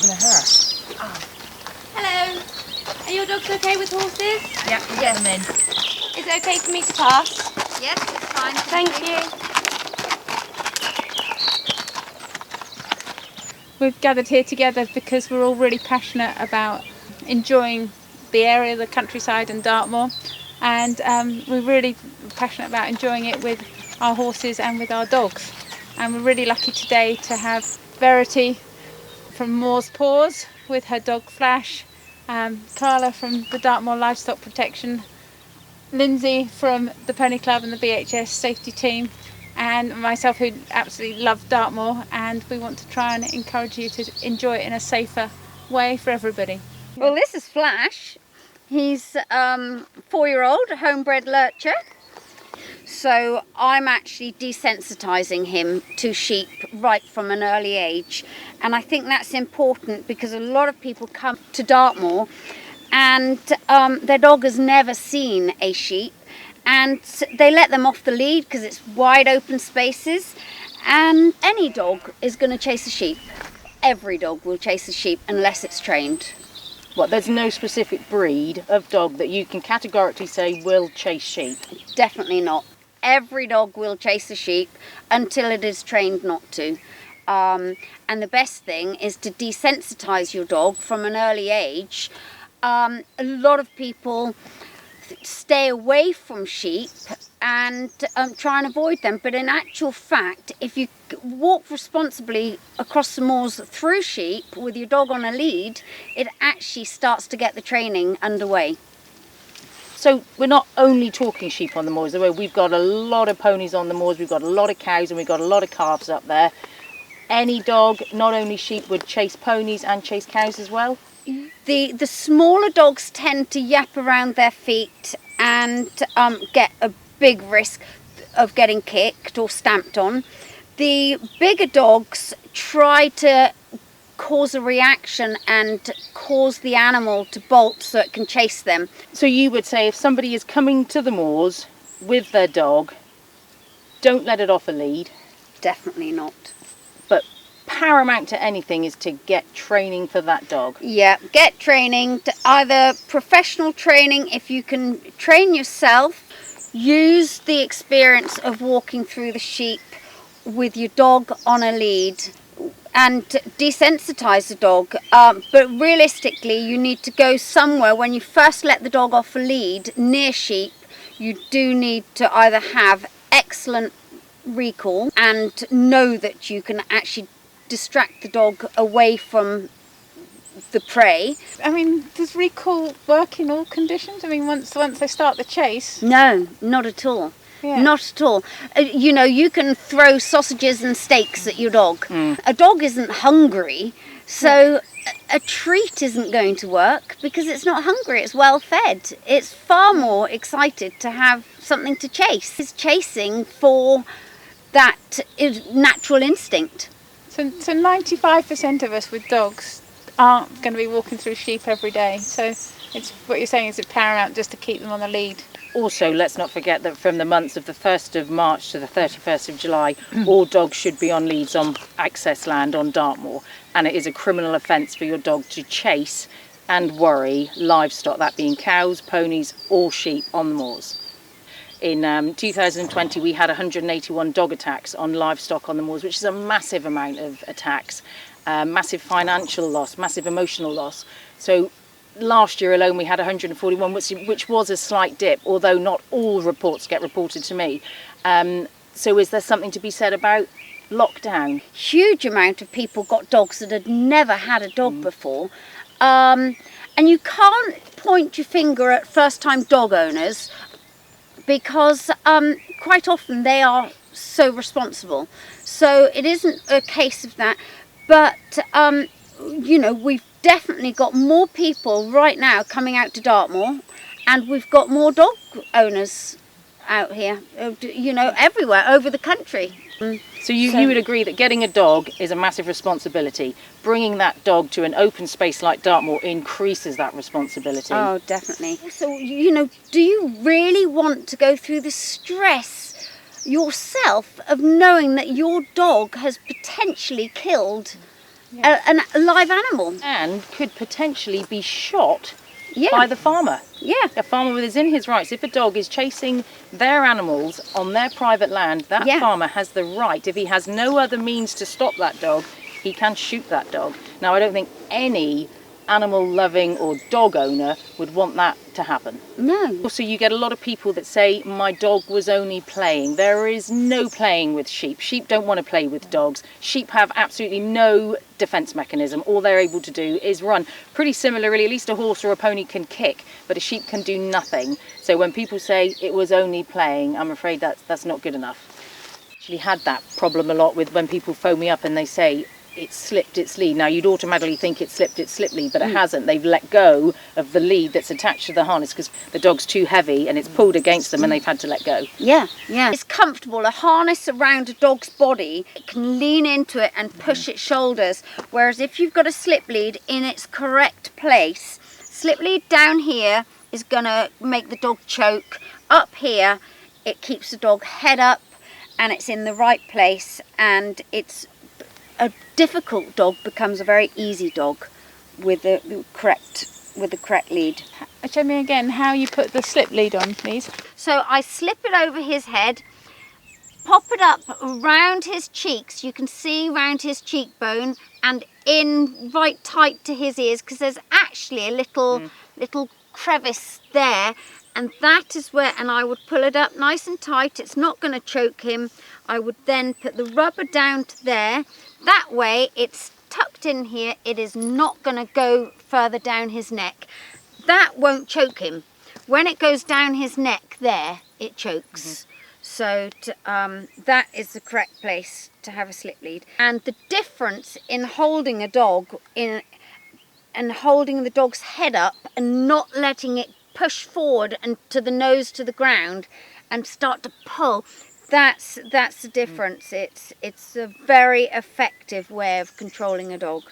talking to her. Oh. Hello. Are your dogs okay with horses? Yeah, get them in. Is it okay for me to pass? Yes, it's fine. Thank you. We've gathered here together because we're all really passionate about enjoying the area, the countryside and Dartmoor, and we're really passionate about enjoying it with our horses and with our dogs. And we're really lucky today to have Verity from Moor's Paws with her dog Flash, Carla from the Dartmoor Livestock Protection, Lindsay from the Pony Club and the BHS safety team, and myself, who absolutely love Dartmoor, and we want to try and encourage you to enjoy it in a safer way for everybody. Well, this is Flash. He's 4-year-old, a homebred lurcher. So I'm actually desensitising him to sheep right from an early age. And I think that's important because a lot of people come to Dartmoor and their dog has never seen a sheep, and they let them off the lead because it's wide open spaces, and any dog is going to chase a sheep. Every dog will chase a sheep unless it's trained. Well, there's no specific breed of dog that you can categorically say will chase sheep? Definitely not. Every dog will chase a sheep until it is trained not to. And the best thing is to desensitise your dog from an early age. A lot of people stay away from sheep and try and avoid them, but in actual fact, if you walk responsibly across the moors through sheep with your dog on a lead, it actually starts to get the training underway. So we're not only talking sheep on the moors, we've got a lot of ponies on the moors, we've got a lot of cows, and we've got a lot of calves up there. Any dog, not only sheep, would chase ponies and chase cows as well? The smaller dogs tend to yap around their feet and get a big risk of getting kicked or stamped on. The bigger dogs try to cause a reaction and cause the animal to bolt so it can chase them. So you would say if somebody is coming to the moors with their dog, don't let it off a lead? Definitely not. But paramount to anything is to get training for that dog. Yeah, get training, either professional training if you can train yourself, use the experience of walking through the sheep with your dog on a lead and desensitize the dog. But realistically, you need to go somewhere when you first let the dog off a lead near sheep. You do need to either have excellent recall and know that you can actually distract the dog away from the prey. I mean, does recall work in all conditions? I mean, once they start the chase? No, not at all. Yeah. Not at all. You know, you can throw sausages and steaks at your dog. A dog isn't hungry, so a treat isn't going to work because it's not hungry, it's well fed. It's far more excited to have something to chase. It's chasing for that natural instinct. So 95% of us with dogs aren't going to be walking through sheep every day. So it's what you're saying is it's paramount just to keep them on the lead. Also, let's not forget that from the months of the 1st of March to the 31st of July, all dogs should be on leads on access land on Dartmoor. And it is a criminal offence for your dog to chase and worry livestock, that being cows, ponies or sheep on the moors. In 2020, we had 181 dog attacks on livestock on the moors, which is a massive amount of attacks, massive financial loss, massive emotional loss. So last year alone, we had 141, which was a slight dip, although not all reports get reported to me. So is there something to be said about lockdown? Huge amount of people got dogs that had never had a dog before. And you can't point your finger at first-time dog owners because quite often they are so responsible. So it isn't a case of that. But, you know, we've definitely got more people right now coming out to Dartmoor, and we've got more dog owners out here, you know, everywhere over the country. So you would agree that getting a dog is a massive responsibility. Bringing that dog to an open space like Dartmoor increases that responsibility. Oh, definitely. So, you know, do you really want to go through the stress yourself of knowing that your dog has potentially killed a live animal. And could potentially be shot Yeah. by the farmer. Yeah. A farmer is in his rights. If a dog is chasing their animals on their private land, that Yeah. farmer has the right. If he has no other means to stop that dog, he can shoot that dog. Now, I don't think any animal loving or dog owner would want that to happen. No. Also, you get a lot of people that say, my dog was only playing. There is no playing with sheep. Sheep don't want to play with dogs. Sheep have absolutely no defense mechanism. All they're able to do is run. Pretty similarly, at least a horse or a pony can kick, but a sheep can do nothing. So when people say it was only playing, I'm afraid that's not good enough. Actually had that problem a lot with when people phone me up and they say, it slipped its lead. Now, you'd automatically think it slipped its slip lead, but it hasn't. They've let go of the lead that's attached to the harness because the dog's too heavy and it's pulled against them and they've had to let go. Yeah, yeah. It's comfortable. A harness around a dog's body, it can lean into it and push its shoulders. Whereas if you've got a slip lead in its correct place, slip lead down here is going to make the dog choke. Up here, it keeps the dog head up and it's in the right place, and it's a difficult dog becomes a very easy dog with the correct lead. Show me again how you put the slip lead on, please. So I slip it over his head, pop it up around his cheeks. You can see round his cheekbone and in right tight to his ears, because there's actually a little crevice there, and that is where, and I would pull it up nice and tight. It's not going to choke him. I would then put the rubber down to there. That way it's tucked in here. It is not going to go further down his neck. That won't choke him. When it goes down his neck there, it chokes. So that is the correct place to have a slip lead. And the difference in holding a dog and holding the dog's head up and not letting it push forward and to the nose to the ground and start to pull, that's the difference. It's a very effective way of controlling a dog.